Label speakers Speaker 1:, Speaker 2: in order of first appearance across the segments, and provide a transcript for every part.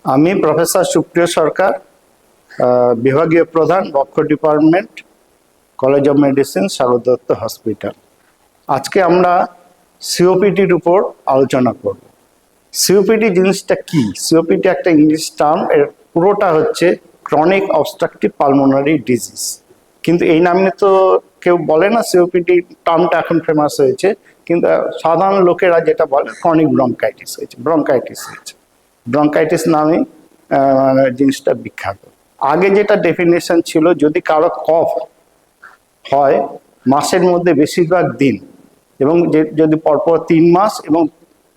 Speaker 1: আমি প্রফেসর সুপ্রিয় সরকার, বিভাগীয় প্রধান, বক্ষ department, college of medicine, Sharad Dutta hospital. আজকে আমরা সিওপিডির উপর আলোচনা করব। সিওপিডি জিনিসটা কি? সিওপিডি একটা ইংলিশ টার্ম, এর পুরোটা হচ্ছে ক্রনিক অবস্ট্রাকটিভ পালমোনারি ডিজিজ। কিন্তু এই নামে তো কেউ বলে না। সিওপিডি টার্মটা এখন ফেমাস হয়েছে, কিন্তু সাধারণ লোকেরা যেটা বলে ক্রনিক ব্রঙ্কাইটিস হয়েছে, ব্রঙ্কাইটিস নামে জিনিসটা বিখ্যাত। আগে যেটা ডেফিনেশন ছিল, যদি কারো কফ হয় মাসের মধ্যে বেশিরভাগ দিন এবং যদি পরপর 3 মাস এবং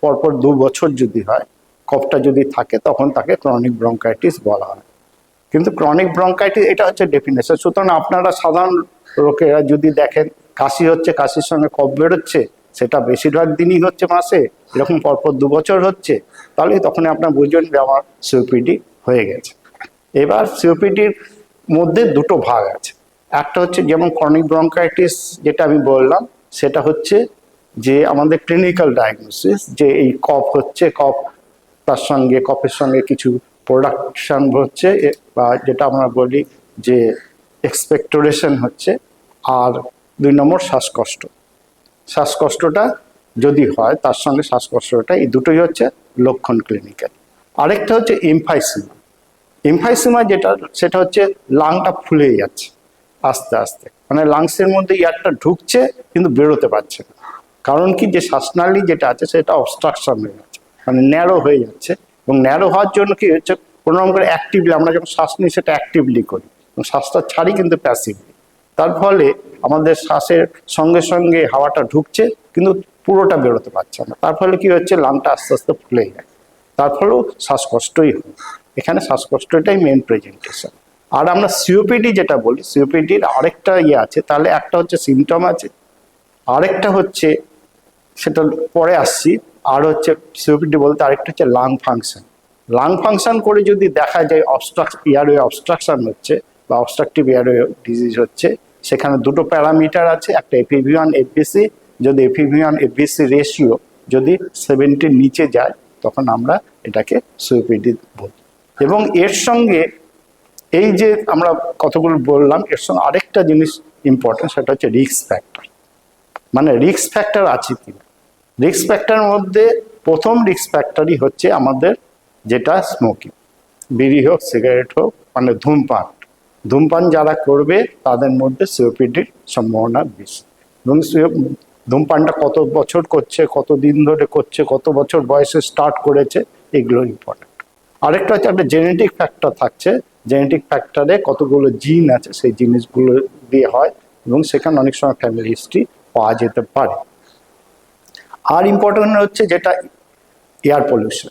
Speaker 1: পরপর 2 বছর যদি হয়, কফটা যদি থাকে, তখন তাকে ক্রনিক ব্রঙ্কাইটিস বলা হয়। কিন্তু ক্রনিক ব্রঙ্কাইটিস এটা হচ্ছে ডেফিনেশন। সুতরাং আপনারা সাধারণ লোকেরা যদি দেখেন কাশি হচ্ছে, কাশির সঙ্গে কফ বেরোচ্ছে, সেটা বেশিরভাগ দিনই হচ্ছে মাসে, এরকম পরপর 2 বছর হচ্ছে, তাহলে তখন আপনার বুঝবেন যে আমার সিওপিডি হয়ে গেছে। এবার সিওপিডির মধ্যে দুটো ভাগ আছে। একটা হচ্ছে যেমন ক্রনিক ব্রঙ্কাইটিস, যেটা আমি বললাম, সেটা হচ্ছে যে আমাদের ক্লিনিক্যাল ডায়াগনোসিস, যে এই কফ হচ্ছে, কফ তার সঙ্গে কফের সঙ্গে কিছু প্রোডাকশন হচ্ছে, বা যেটা আমরা বলি যে এক্সপেক্টোরেশন হচ্ছে। আর 2 নম্বর শ্বাসকষ্ট। শ্বাসকষ্টটা যদি হয়, তার সঙ্গে শ্বাসকষ্টটা, এই দুটোই হচ্ছে লক্ষণ ক্লিনিক্যাল। আরেকটা হচ্ছে এমফাইসিমা। এমফাইসিমা যেটা, সেটা হচ্ছে লাংটা ফুলে যাচ্ছে আস্তে আস্তে, মানে লাংসের মধ্যে এয়ারটা ঢুকছে কিন্তু বেরোতে পারছে না। কারণ কি, যে শ্বাসনালী যেটা আছে সেটা অবস্ট্রাকশন হয়ে যাচ্ছে, মানে ন্যারো হয়ে যাচ্ছে। এবং ন্যারো হওয়ার জন্য কি হচ্ছে, কোনো রকম করে অ্যাক্টিভলি আমরা যখন শ্বাস নিই সেটা অ্যাক্টিভলি করি, এবং শ্বাসটা ছাড়ি কিন্তু প্যাসিভলি। তার ফলে আমাদের শ্বাসের সঙ্গে সঙ্গে হাওয়াটা ঢুকছে কিন্তু পুরোটা বেরোতে পারছে না। তার ফলে কি হচ্ছে, লাংটা আস্তে আস্তে ফুলে যায়, তার ফলেও শ্বাসকষ্টই হয়। এখানে শ্বাসকষ্টটাই মেন প্রেজেন্টেশন। আর আমরা সিওপিডি যেটা বলি, সিওপিডির আরেকটা আছে, তাহলে একটা হচ্ছে সিমটম আছে, আরেকটা হচ্ছে, সেটা পরে আসছি, আর হচ্ছে সিওপিডি বলতে আরেকটা হচ্ছে লাং ফাংশন। লাং ফাংশন করে যদি দেখা যায় এয়ারওয়ে অবস্ট্রাকশন হচ্ছে বা অবস্ট্রাকটিভ এয়ারওয়ে ডিজিজ হচ্ছে, সেখানে দুটো প্যারামিটার আছে, একটা এপিভি1 এফবিসি। যদি এপিভি1 এফবিসি রেশিও যদি 70-র নিচে যায়, তখন আমরা এটাকে সিওপিডি বলি। এবং এর সঙ্গে এই যে আমরা কতগুলো বললাম, এর সঙ্গে আরেকটা জিনিস ইম্পর্টেন্ট, সেটা হচ্ছে রিস্ক ফ্যাক্টর। মানে রিস্ক ফ্যাক্টর আছে কিনা। রিস্ক ফ্যাক্টরের মধ্যে প্রথম রিস্ক ফ্যাক্টরই হচ্ছে আমাদের যেটা স্মোকিং, বিড়ি হোক, সিগারেট হোক, মানে ধূমপান যারা করবে তাদের মধ্যে সিওপিডির সম্ভাবনা বেশি। এবং ধূমপানটা কত বছর করছে, কত দিন ধরে করছে, কত বছর বয়সে স্টার্ট করেছে, এগুলো ইম্পর্টেন্ট। আরেকটা হচ্ছে একটা জেনেটিক ফ্যাক্টর থাকছে। জেনেটিক ফ্যাক্টরে কতগুলো জিন আছে, সেই জিনিসগুলো দিয়ে হয়, এবং সেখানে অনেক সময় ফ্যামিলি হিস্ট্রি পাওয়া যেতে পারে। আর ইম্পর্টেন্ট হচ্ছে যেটা এয়ার পলিউশন।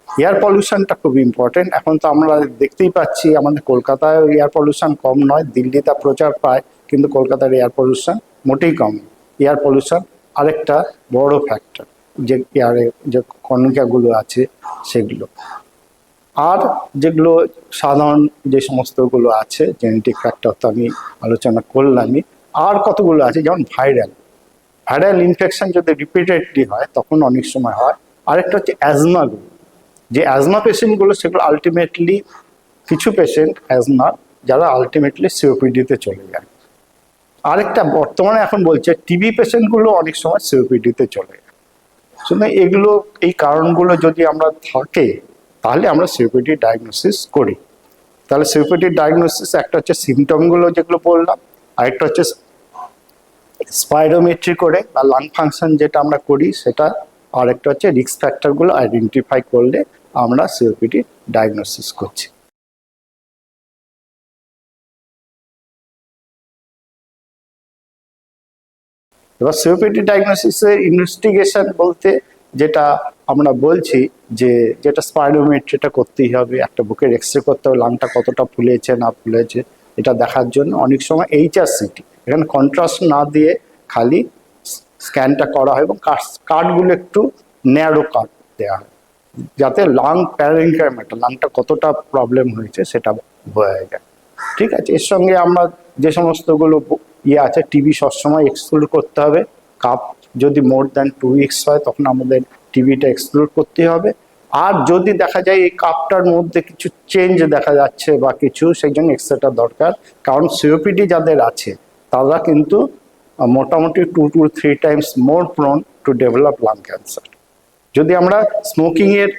Speaker 1: এয়ার পলিউশনটা খুব ইম্পর্টেন্ট। এখন তো আমরা দেখতেই পাচ্ছি আমাদের কলকাতায় এয়ার পলিউশন কম নয়, দিল্লিতে প্রচার পায়, কিন্তু কলকাতার এয়ার পলিউশন মোটেই কম। এয়ার পলিউশন আরেকটা বড় ফ্যাক্টর, যে এয়ারে যে কণিকাগুলো আছে সেগুলো। আর যেগুলো সাধারণ যে সমস্তগুলো আছে, জেনেটিক ফ্যাক্টর তো আমি আলোচনা করলামই। আর কতগুলো আছে, যেমন ভাইরাল ইনফেকশন যদি রিপিটেডলি হয়, তখন অনেক সময় হয়। আরেকটা হচ্ছে অ্যাজমাগুলো, যে অ্যাজমা পেশেন্টগুলো, সেগুলো আলটিমেটলি কিছু পেশেন্ট অ্যাজমা যারা আলটিমেটলি সিওপিডিতে চলে যায়। আরেকটা বর্তমানে এখন বলছে টিবি পেশেন্টগুলো অনেক সময় সিওপিডিতে চলে যায়। সুতরাং এগুলো, এই কারণগুলো যদি আমরা থাকে, তাহলে আমরা সিওপিডি ডায়াগনোসিস করি। তাহলে সিওপিডি ডায়াগনোসিস একটা হচ্ছে সিমটমগুলো যেগুলো বললাম, আরেকটা হচ্ছে স্পাইরোমেট্রি করে বা লাং ফাংশন যেটা আমরা করি সেটা, আর একটা হচ্ছে রিস্ক ফ্যাক্টরগুলো আইডেন্টিফাই করলে আমরা সিওপিডি ডায়াগনোসিস করছি। এবার সিওপিডি ডায়াগনোসিসের ইনভেস্টিগেশন বলতে যেটা আমরা বলছি, যে যেটা স্পাইরোমেট্রিটা করতেই হবে, একটা বুকের এক্সরে করতে হবে, লাংটা কতটা ফুলেছে না ফুলেছে এটা দেখার জন্য। অনেক সময় HRCT, এখানে কন্ট্রাস্ট না দিয়ে খালি স্ক্যানটা করা হয়, এবং কার্ডগুলো একটু ন্যারো কাট দেওয়া হয়, যাতে লাং প্যারেনকাইমাটা, লাংটা কতটা প্রবলেম হয়েছে সেটা বোঝা যায়। ঠিক আছে। এর সঙ্গে আমরা যে সমস্তগুলো আছে, টিবি সবসময় এক্সক্লুড করতে হবে। কাপ যদি মোর দ্যান 2 উইকস হয়, তখন আমাদের টিবিটা এক্সক্লুড করতে হবে। আর যদি দেখা যায় এই কাপটার মধ্যে কিছু চেঞ্জ দেখা যাচ্ছে বা কিছু, সেই জন্য এক্সরেটা দরকার। কারণ সিওপিডি যাদের আছে তারা কিন্তু মোটামুটি 2 to 3 times more prone to develop lung cancer. যদি আমরা স্মোকিংয়ের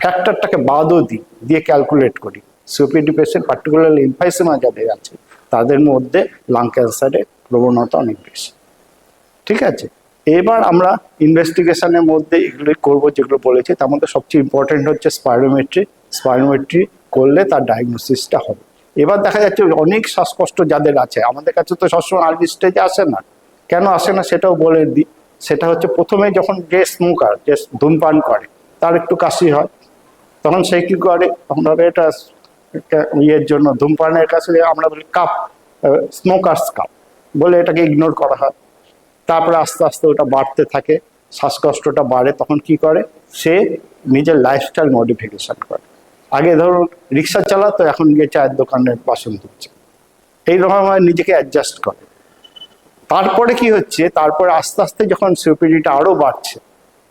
Speaker 1: ফ্যাক্টরটাকে বাদও দিই, দিয়ে ক্যালকুলেট করি, সিওপিডি পেশেন্ট পার্টিকুলারলি এমফাইসেমা যাদের আছে তাদের মধ্যে লাং ক্যান্সারের প্রবণতা অনেক বেশি। ঠিক আছে, এবার আমরা ইনভেস্টিগেশনের মধ্যে এগুলো করবো যেগুলো বলেছি, তার মধ্যে সবচেয়ে ইম্পর্টেন্ট হচ্ছে স্পাইরোমেট্রি। স্পাইরোমেট্রি করলে তার ডায়াগনোসিসটা হবে। এবার দেখা যাচ্ছে অনেক শ্বাসকষ্ট যাদের আছে, আমাদের কাছে তো সবসময় আর্লি স্টেজে আসে না। কেন আসে না সেটাও বলে দিই। সেটা হচ্ছে প্রথমে যখন যে স্মোকার, যে ধূমপান করে, তার একটু কাশি হয়, তখন সে কি করে, আমরা এটা ইয়ের জন্য ধূমপানের কাছে আমরা বলি কাপ, স্মোকার্স কাপ বলে এটাকে ইগনোর করা হয়। তারপরে আস্তে আস্তে ওটা বাড়তে থাকে, শ্বাসকষ্টটা বাড়ে, তখন কি করে সে নিজের লাইফস্টাইল মডিফিকেশন করে। আগে ধরুন রিক্সা চালাতো, এখন গিয়ে চায়ের দোকানের বাসন ধুচ্ছে, এইরকম নিজেকে অ্যাডজাস্ট করে। তারপরে কি হচ্ছে, তারপরে আস্তে আস্তে যখন সিওপিডিটা আরো বাড়ছে,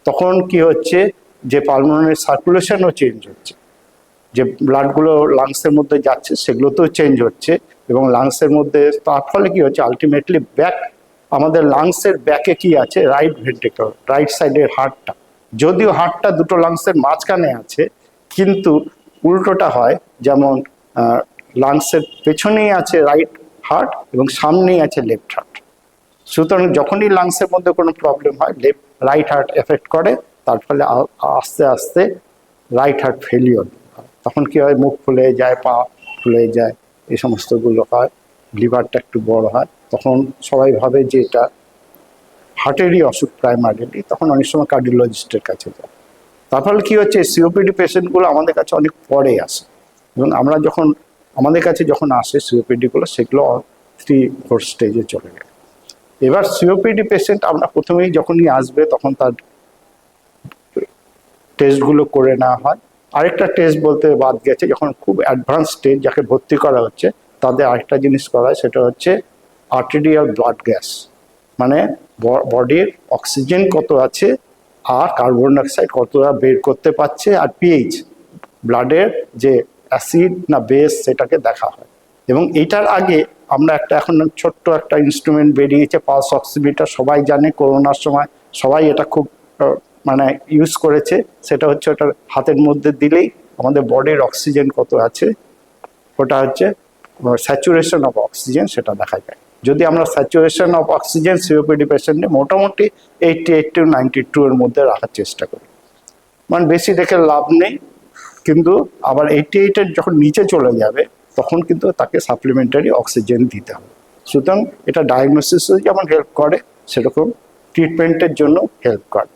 Speaker 1: তখন কি হচ্ছে যে পালমোনারি সার্কুলেশনও চেঞ্জ হচ্ছে, যে ব্লাডগুলো লাংসের মধ্যে যাচ্ছে সেগুলোতেও চেঞ্জ হচ্ছে, এবং লাংসের মধ্যে তার ফলে কি হচ্ছে আলটিমেটলি ব্যাক, আমাদের লাংসের ব্যাকে কি আছে, রাইট ভেন্ট্রিকল, রাইট সাইডের হার্টটা, যদিও হার্টটা দুটো লাংসের মাঝখানে আছে, কিন্তু উল্টোটা হয়, যেমন লাংসের পেছনেই আছে রাইট হার্ট এবং সামনেই আছে লেফট হার্ট। সুতরাং যখনই লাংসের মধ্যে কোনো প্রবলেম হয়, রাইট হার্ট এফেক্ট করে, তার ফলে আস্তে আস্তে রাইট হার্ট ফেলিওর হয়। তখন কি হয়, মুখ ফুলে যায়, পা ফুলে যায়, এই সমস্তগুলো হয়, লিভারটা একটু বড় হয়, তখন সবাই ভাবে যে এটা হার্টেরই অসুখ প্রাইমারিলি, তখন অনেক সময় কার্ডিওলজিস্টের কাছে যায়। তার ফলে কি হচ্ছে, সিওপিডি পেশেন্টগুলো আমাদের কাছে অনেক পরে আসে, এবং আমরা যখন আমাদের কাছে যখন আসে সিওপিডিগুলো, সেগুলো 3-4 স্টেজে চলে যায়। এবার সিওপিডি পেশেন্ট আমরা প্রথমেই যখনই আসবে তখন তার টেস্টগুলো করে নেওয়া হয়। আরেকটা টেস্ট বলতে বাদ গেছে, যখন খুব অ্যাডভান্স স্টেজ যাকে ভর্তি করা হচ্ছে তাদের আরেকটা জিনিস করা হয়, সেটা হচ্ছে আর্টেরিয়াল ব্লাড গ্যাস, মানে বডির অক্সিজেন কত আছে আর কার্বন ডাইঅক্সাইড কতটা বের করতে পারছে, আর পিএইচ, ব্লাডের যে অ্যাসিড না বেস, সেটাকে দেখা হয়। এবং এইটার আগে আমরা এখন ছোট্ট একটা ইনস্ট্রুমেন্ট বেরিয়েছে, পালস অক্সিমিটার, সবাই জানে, করোনার সময় সবাই এটা খুব মানে ইউজ করেছে। সেটা হচ্ছে ওটার হাতের মধ্যে দিলেই আমাদের বডির অক্সিজেন কত আছে, ওটা হচ্ছে স্যাচুরেশন অফ অক্সিজেন, সেটা দেখা যায়। যদি আমরা স্যাচুরেশন অফ অক্সিজেন সিওপিডি পেশেন্টে মোটামুটি 88 to 92 এর মধ্যে রাখার চেষ্টা করি, মানে বেশি দেখে লাভ নেই, কিন্তু আবার 88-এর যখন নিচে চলে যাবে তখন কিন্তু তাকে সাপ্লিমেন্টারি অক্সিজেন দিতে হবে। সুতরাং এটা ডায়াগনোসিসে যেমন হেল্প করে, সেরকম ট্রিটমেন্টের জন্য হেল্প করে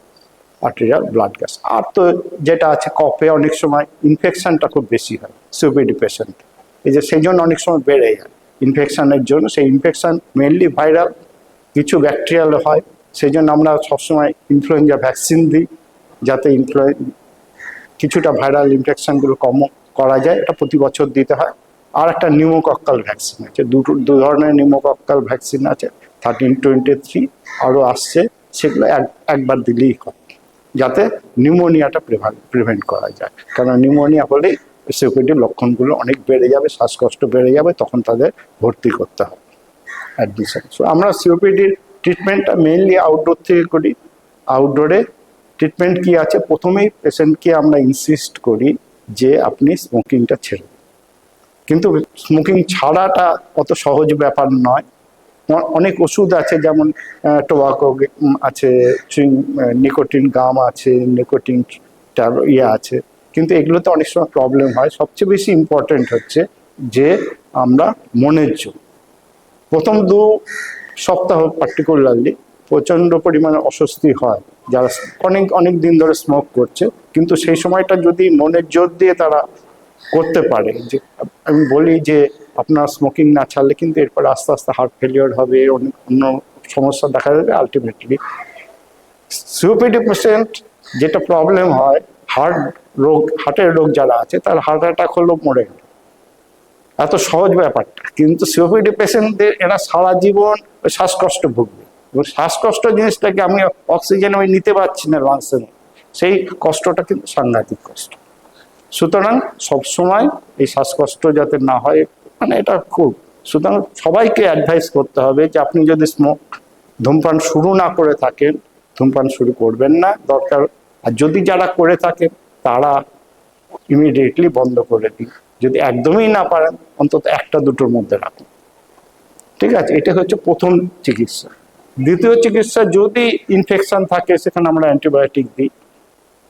Speaker 1: আর্টেরিয়াল ব্লাড গ্যাস। আর তো যেটা আছে, কফে অনেক সময় ইনফেকশনটা খুব বেশি হয় সিওপিডি পেশেন্ট, এই যে সেই জন্য অনেক সময় বেড়ে যায় ইনফেকশনের জন্য। সেই ইনফেকশন মেনলি ভাইরাল, কিছু ব্যাকটেরিয়াল হয়, সেই জন্য আমরা সবসময় ইনফ্লুয়েঞ্জা ভ্যাকসিন দিই, যাতে কিছুটা ভাইরাল ইনফেকশনগুলো কম করা যায়, এটা প্রতি বছর দিতে হয়। আর একটা নিউমোকক্কাল ভ্যাকসিন আছে, দু ধরনের নিউমোকক্কাল ভ্যাকসিন আছে, 1323 আরও আসছে, সেগুলো একবার দিলেই হয়, যাতে নিউমোনিয়াটা প্রিভেন্ট করা যায়। কারণ নিউমোনিয়া হলেই সিওপিডির লক্ষণগুলো অনেক বেড়ে যাবে, শ্বাসকষ্ট বেড়ে যাবে, তখন তাদের ভর্তি করতে হবে, অ্যাডমিশন। সো আমরা সিওপিডির ট্রিটমেন্টটা মেইনলি আউটডোর থেকে করি। আউটডোরে ট্রিটমেন্ট কি আছে, প্রথমেই পেশেন্টকে আমরা ইনসিস্ট করি যে আপনি স্মোকিংটা ছেড়ে, কিন্তু স্মোকিং ছাড়াটা অত সহজ ব্যাপার নয়। অনেক ওষুধ আছে, যেমন টোবাকো আছে, নিকোটিন গাম আছে, নিকোটিন আছে, কিন্তু এগুলোতে অনেক সময় প্রবলেম হয়। সবচেয়ে বেশি ইম্পর্টেন্ট হচ্ছে যে আমরা মনের জন্য প্রথম 2 সপ্তাহ পার্টিকুলারলি প্রচণ্ড পরিমাণে অস্বস্তি হয় যারা অনেক দিন ধরে স্মোক করছে, কিন্তু সেই সময়টা যদি মনের জোর দিয়ে তারা করতে পারে, যে আমি বলি যে আপনার স্মোকিং না ছাড়লে কিন্তু এরপরে আস্তে আস্তে হার্ট ফেলিওর হবে, অন্য সমস্যা দেখা যাবে। আলটিমেটলি সিওপিডি পেশেন্ট যেটা প্রবলেম হয়, হার্টের রোগ যারা আছে তার হার্ট অ্যাটাক হলেও মরে গেল, এত সহজ ব্যাপারটা। কিন্তু সিওপিডি পেশেন্টদের এরা সারা জীবন শ্বাসকষ্ট ভুগবে, এবং শ্বাসকষ্ট জিনিসটাকে আমি অক্সিজেন নিতে পারছি না লাংসের, সেই কষ্টটা কিন্তু সাংঘাতিক কষ্ট। সুতরাং সবসময় এই শ্বাসকষ্ট যাতে না হয়, মানে এটা খুব, সুতরাং সবাইকে অ্যাডভাইস করতে হবে যে আপনি যদি ধূমপান শুরু না করে থাকেন, ধূমপান শুরু করবেন না দরকার। আর যদি যারা করে থাকেন তারা ইমিডিয়েটলি বন্ধ করে দিন। যদি একদমই না পারেন অন্তত একটা দুটোর মধ্যে রাখুন। ঠিক আছে, এটা হচ্ছে প্রথম চিকিৎসা। দ্বিতীয় চিকিৎসা, যদি ইনফেকশন থাকে সেখানে আমরা অ্যান্টিবায়োটিক দিই,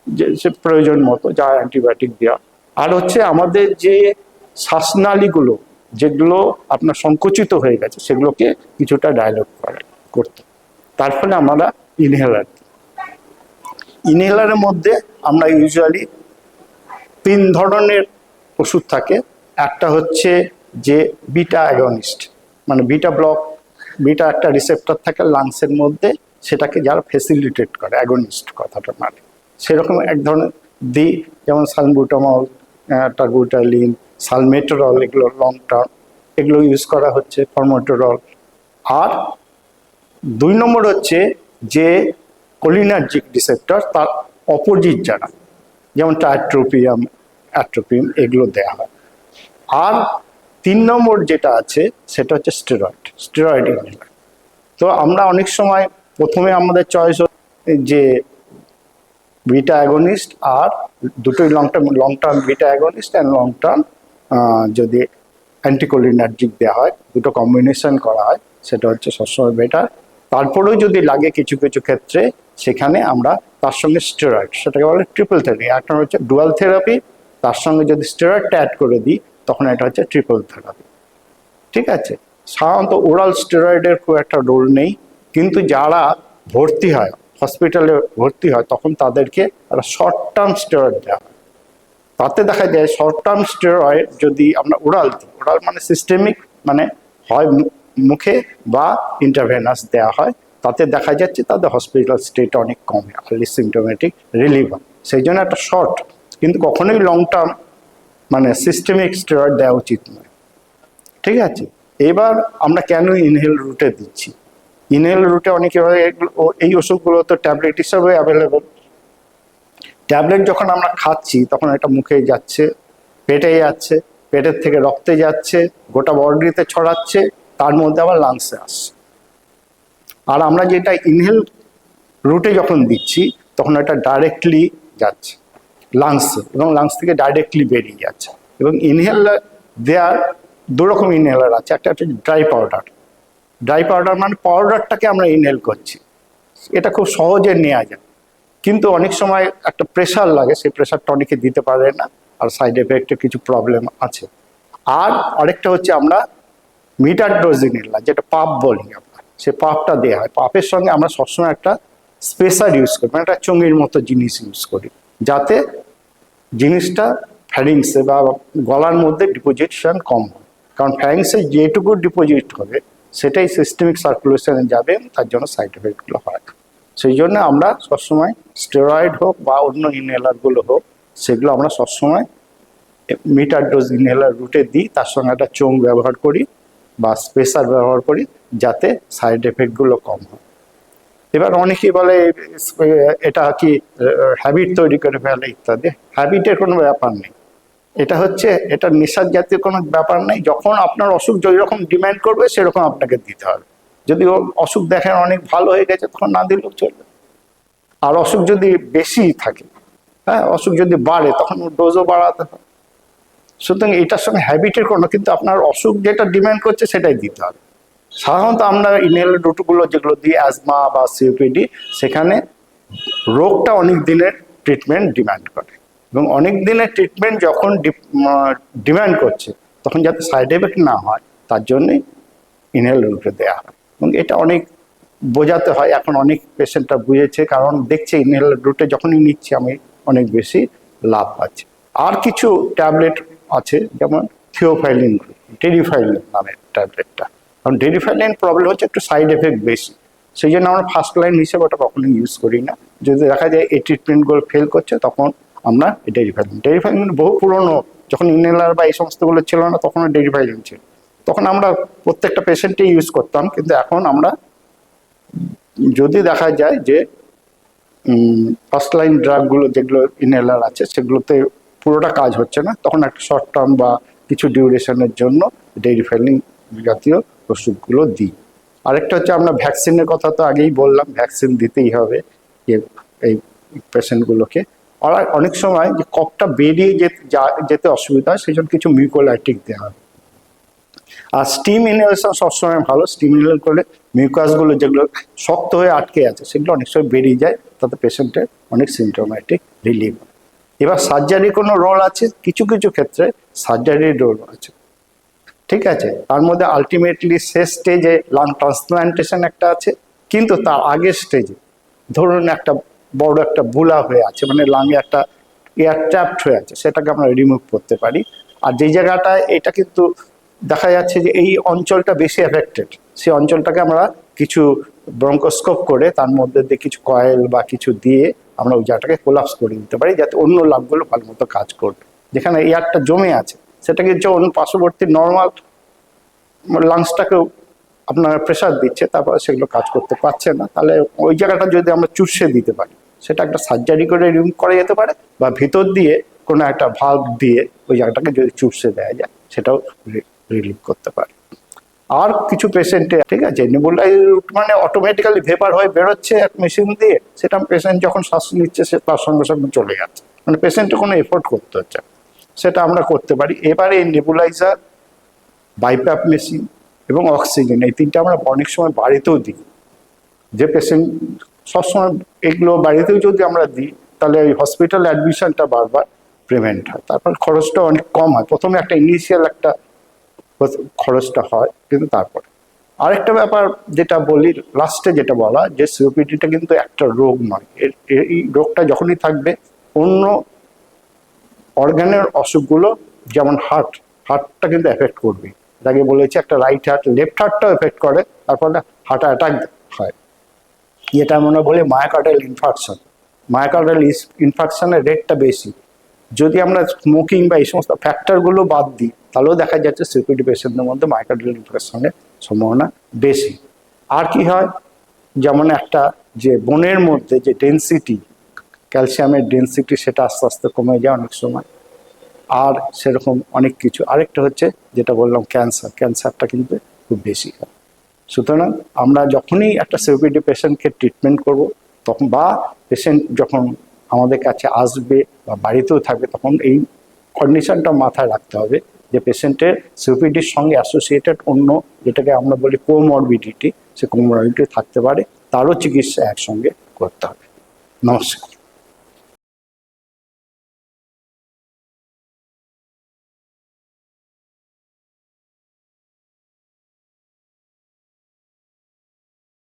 Speaker 1: যে সে প্রয়োজন মতো যা অ্যান্টিবায়োটিক দেওয়া। আর হচ্ছে আমাদের যে শ্বাসনালীগুলো যেগুলো আপনার সংকুচিত হয়ে গেছে সেগুলোকে কিছুটা ডায়লট করতে, তার ফলে আমরা ইনহেলারের মধ্যে আমরা ইউজুয়ালি 3 ধরনের ওষুধ থাকে। একটা হচ্ছে যে বিটা অ্যাগনিস্ট, মানে বিটা ব্লক, বিটা একটা রিসেপ্টর থাকে লাংসের মধ্যে, সেটাকে যারা ফেসিলিটেট করে, অ্যাগনিস্ট কথাটা মানে সেরকম এক ধরনের দিই, যেমন সালবুটামল, টার্বুটালিন, সালমেটরল, এগুলো লং টার্ম, এগুলো ইউজ করা হচ্ছে, ফরমোটেরল। আর 2 নম্বর হচ্ছে যে কোলিনার্জিক রিসেপ্টর, তার অপোজিট যারা, যেমন টাইট্রোপিয়াম, অ্যাট্রোপিয়াম, এগুলো দেওয়া হয়। আর 3 নম্বর যেটা আছে সেটা হচ্ছে স্টেরয়েড ইনহেলার। তো আমরা অনেক সময় প্রথমে আমাদের চয়েস যে বিটা অ্যাগনিস্ট, আর দুটোই long term beta against and long term যদি অ্যান্টিকোলিনার্জিক দেওয়া হয়, দুটো কম্বিনেশন করা হয়, সেটা হচ্ছে সবসময় বেটার। তারপরেও যদি লাগে কিছু কিছু ক্ষেত্রে, সেখানে আমরা তার সঙ্গে স্টেরয়েড, সেটাকে বলে ট্রিপল থেরাপি। একটা হচ্ছে ডুয়াল থেরাপি, তার সঙ্গে যদি স্টেরয়েডটা অ্যাড করে দিই তখন এটা হচ্ছে ট্রিপল থেরাপি। ঠিক আছে, সাধারণত ওরাল স্টেরয়েডের খুব একটা রোল নেই, কিন্তু যারা ভর্তি হয়, হসপিটালে ভর্তি হয়, তখন তাদেরকে একটা শর্ট টার্ম স্টেরয়েড দেওয়া হয়। তাতে দেখা যায় শর্ট টার্ম স্টেরয়েড যদি আমরা ওরাল দিই, ওরাল মানে সিস্টেমিক, মানে হয় মুখে বা ইন্টারভেনাস দেওয়া হয়, তাতে দেখা যাচ্ছে তাদের হসপিটাল স্টেট অনেক কমে, আর্লি সিমটোমেটিক রিলিভ হয়। সেই জন্য একটা শর্ট, কিন্তু কখনোই লং টার্ম মানে সিস্টেমিক স্টেরয়েড দেওয়া উচিত নয়। ঠিক আছে, এবার আমরা কেন ইনহেল রুটে দিচ্ছি? ইনহেল রুটে অনেকে এই ওষুধগুলো তো ট্যাবলেট হিসাবে অ্যাভেলেবল। ট্যাবলেট যখন আমরা খাচ্ছি তখন এটা মুখে যাচ্ছে, পেটে যাচ্ছে, পেটের থেকে রক্তে যাচ্ছে, গোটা বডিতে ছড়াচ্ছে, তার মধ্যে আবার লাংসে আসছে। আর আমরা যেটা ইনহেল রুটে যখন দিচ্ছি তখন এটা ডাইরেক্টলি যাচ্ছে লাংসে, এবং লাংস থেকে ডাইরেক্টলি বেরিয়ে যাচ্ছে। এবং ইনহেলার দেওয়ার 2 রকম ইনহেলার আছে। একটা হচ্ছে ড্রাই পাউডার। ড্রাই পাউডার মানে পাউডারটাকে আমরা ইনহেল করছি, এটা খুব সহজে নেওয়া যায়, কিন্তু অনেক সময় একটা প্রেশার লাগে, সেই প্রেশারটা অনেকে দিতে পারে না, আর সাইড এফেক্টের কিছু প্রবলেম আছে। আর আরেকটা হচ্ছে আমরা মিটার ডোজ ইনহেলার, যেটা পাপ বলি আমরা, সে পাপটা দেওয়া হয়। পাপের সঙ্গে আমরা সবসময় একটা স্পেসার ইউজ করি, মানে একটা চুঙির মতো জিনিস ইউজ করি, যাতে জিনিসটা ফ্যারিংসে বা গলার মধ্যে ডিপোজিশন কম হয়। কারণ ফ্যারিংসে যেটুকু ডিপোজিট হবে সেটাই সিস্টেমিক সার্কুলেশনে যাবে, তার জন্য সাইড এফেক্টগুলো হয়। সেই জন্য আমরা সবসময় স্টেরয়েড হোক বা অন্য ইনহেলারগুলো হোক, সেগুলো আমরা সবসময় মিটার ডোজ ইনহেলার রুটে দিই, তার সঙ্গে একটা চোঙ ব্যবহার করি বা স্পেসার ব্যবহার করি, যাতে সাইড এফেক্টগুলো কম হয়। এবার অনেকেই বলে এটা কি হ্যাবিট তৈরি করে ফেলে ইত্যাদি। হ্যাবিটের কোনো ব্যাপার নেই, এটা নেশার জাতীয় কোনো ব্যাপার নেই। যখন আপনার অসুখ যেরকম ডিমান্ড করবে সেরকম আপনাকে দিতে হবে। যদি অসুখ দেখেন অনেক ভালো হয়ে গেছে তখন না দিলেও চলবে। আর অসুখ যদি বেশি থাকে, হ্যাঁ, অসুখ যদি বাড়ে তখন ডোজও বাড়াতে হবে। সুতরাং এটার সঙ্গে হ্যাবিটের কোনো, কিন্তু আপনার অসুখ যেটা ডিমান্ড করছে সেটাই দিতে হবে। সাধারণত আমরা ইনহেলার রুটগুলো যেগুলো দিই, অ্যাজমা বা সিওপিডি, সেখানে রোগটা অনেক দিনের ট্রিটমেন্ট ডিমান্ড করে, এবং অনেক দিনের ট্রিটমেন্ট যখন ডিমান্ড করছে তখন যাতে সাইড এফেক্ট না হয় তার জন্যই ইনহেলার রুটে দেওয়া হয়। এবং এটা অনেক বোঝাতে হয়, এখন অনেক পেশেন্টরা বুঝেছে, কারণ দেখছে ইনহেলার রুটে যখনই নিচ্ছি আমি অনেক বেশি লাভ পাচ্ছি। আর কিছু ট্যাবলেট আছে, যেমন থিওফাইলিন, টেরিফাইলিন নামের ট্যাবলেটটা। কারণ টেরিফাইলিন প্রবলেম হচ্ছে একটু সাইড এফেক্ট বেশি, সেই জন্য আমরা ফার্স্ট লাইন হিসেবে ওটা কখনোই ইউজ করি না। যদি দেখা যায় এই ট্রিটমেন্টগুলো ফেল করছে তখন আমরা টেরিফাইলিন বহু পুরনো, যখন ইনহেলার বা এই সমস্তগুলো ছিল না তখন টেরিফাইলিন ছিল, তখন আমরা প্রত্যেকটা পেশেন্টে ইউজ করতাম। কিন্তু এখন আমরা যদি দেখা যায় যে ফার্স্ট লাইন ড্রাগগুলো যেগুলো ইনহেলার আছে সেগুলোতে পুরোটা কাজ হচ্ছে না, তখন একটা শর্ট টার্ম বা কিছু ডিউরেশনের জন্য ডেরিফেলিং জাতীয় ওষুধগুলো দিই। আরেকটা হচ্ছে আমরা ভ্যাকসিনের কথা তো আগেই বললাম, ভ্যাকসিন দিতেই হবে এই পেশেন্টগুলোকে। আর অনেক সময় যে কফটা বেরিয়ে যেতে অসুবিধা হয়, সেই জন্য কিছু মিউকোলাইটিক দেওয়া হবে। আর স্টিম ইনহেলেশন সবসময় ভালো। স্টিম ইনহেল করলে মিউকাসগুলো যেগুলো শক্ত হয়ে আটকে আছে সেগুলো অনেক সময় বেরিয়ে যায়, তাতে পেশেন্টের অনেক সিমটোম্যাটিক রিলিফ হয়। এবার সার্জারি কোনো রোল আছে, কিছু কিছু ক্ষেত্রে সার্জারির রোল আছে, ঠিক আছে। তার মধ্যে আলটিমেটলি শেষ স্টেজে লাং ট্রান্সপ্লান্টেশন একটা আছে, কিন্তু তার আগের স্টেজে ধরুন একটা বড় একটা বুলা হয়ে আছে, মানে লাঙে একটা এয়ার ট্র্যাপড হয়ে আছে, সেটাকে আমরা রিমুভ করতে পারি। আর যেই জায়গাটায় এটা কিন্তু দেখা যাচ্ছে যে এই অঞ্চলটা বেশি এফেক্টেড, সেই অঞ্চলটাকে আমরা কিছু ব্রঙ্কোস্কোপ করে তার মধ্যে দিয়ে কিছু কয়েল বা কিছু দিয়ে আমরা ওই জায়গাটাকে কোলাপস করে দিতে পারি, যাতে অন্য লাংগুলো ভালো মতো কাজ করবে। যেখানে এয়ারটা জমে আছে সেটাকে যে অন্য পার্শ্ববর্তী নর্মাল লাংসটাকেও আপনার প্রেশার দিচ্ছে, তারপরে সেগুলো কাজ করতে পারছে না, তাহলে ওই জায়গাটা যদি আমরা চুষে দিতে পারি, সেটা একটা সার্জারি করে রিমুভ করা যেতে পারে, বা ভিতর দিয়ে কোনো একটা ভাল্ব দিয়ে ওই জায়গাটাকে যদি চুষে দেওয়া যায়, সেটাও রিলিভ করতে পারে। আর কিছু পেশেন্টে, ঠিক আছে, নেবুলাইজ রুট মানে অটোমেটিক্যালি ভেপার হয়ে বেরোচ্ছে এক মেশিন দিয়ে, সেটা পেশেন্ট যখন শ্বাস নিচ্ছে সে তার সঙ্গে সঙ্গে চলে যাচ্ছে, মানে পেশেন্টে কোনো এফোর্ট করতে হচ্ছে, সেটা আমরা করতে পারি। এবারে এই নেবুলাইজার, বাইপ্যাপ মেশিন এবং অক্সিজেন, এই তিনটা আমরা অনেক সময় বাড়িতেও দিই। যে পেশেন্ট সবসময় এগুলো বাড়িতেও যদি আমরা দিই, তাহলে ওই হসপিটাল অ্যাডমিশনটা বারবার প্রিভেন্ট হয়। তারপর খরচটা অনেক কম হয়, প্রথমে একটা ইনিশিয়াল একটা খরচটা হয়, কিন্তু তারপরে আরেকটা ব্যাপার যেটা বলি লাস্টে, যেটা বলা যে সিওপিডিটা কিন্তু একটা রোগ নয়। এই রোগটা যখনই থাকবে অন্য অর্গানের অসুখগুলো, যেমন হার্টটা কিন্তু এফেক্ট করবে। এটাকে বলেছে একটা রাইট হার্ট, লেফট হার্টটাও এফেক্ট করে, তারপরে হার্ট অ্যাটাক হয়। যেটা মনে বলে মায়োকার্ডিয়াল ইনফার্কশন। মায়োকার্ডিয়াল ইনফার্কশনের রেটটা বেশি। যদি আমরা স্মোকিং বা এই সমস্ত ফ্যাক্টরগুলো বাদ দিই, তাহলেও দেখা যাচ্ছে সিওপিডি পেশেন্টদের মধ্যে মায়োকার্ডিয়াল ইনফার্কশনের সম্ভাবনা বেশি। আর কি হয়, যেমন একটা যে বোনের মধ্যে যে ডেনসিটি, ক্যালসিয়ামের ডেনসিটি, সেটা আস্তে আস্তে কমে যায় অনেক সময়। আর সেরকম অনেক কিছু। আরেকটা হচ্ছে যেটা বললাম ক্যান্সারটা কিন্তু খুব বেশি হয়। সুতরাং আমরা যখনই একটা সিওপিডি পেশেন্টকে ট্রিটমেন্ট করব, তখন বা পেশেন্ট যখন আমাদের কাছে আসবে বা বাড়িতেও থাকবে, তখন এই কন্ডিশনটা মাথায় রাখতে হবে যে পেশেন্টের সিওপিডির সঙ্গে অ্যাসোসিয়েটেড অন্য, যেটাকে আমরা বলি কোমরবিডিটি, সে কোমরবিডিটি থাকতে পারে, তারও চিকিৎসা একসঙ্গে করতে হবে। নমস্কার।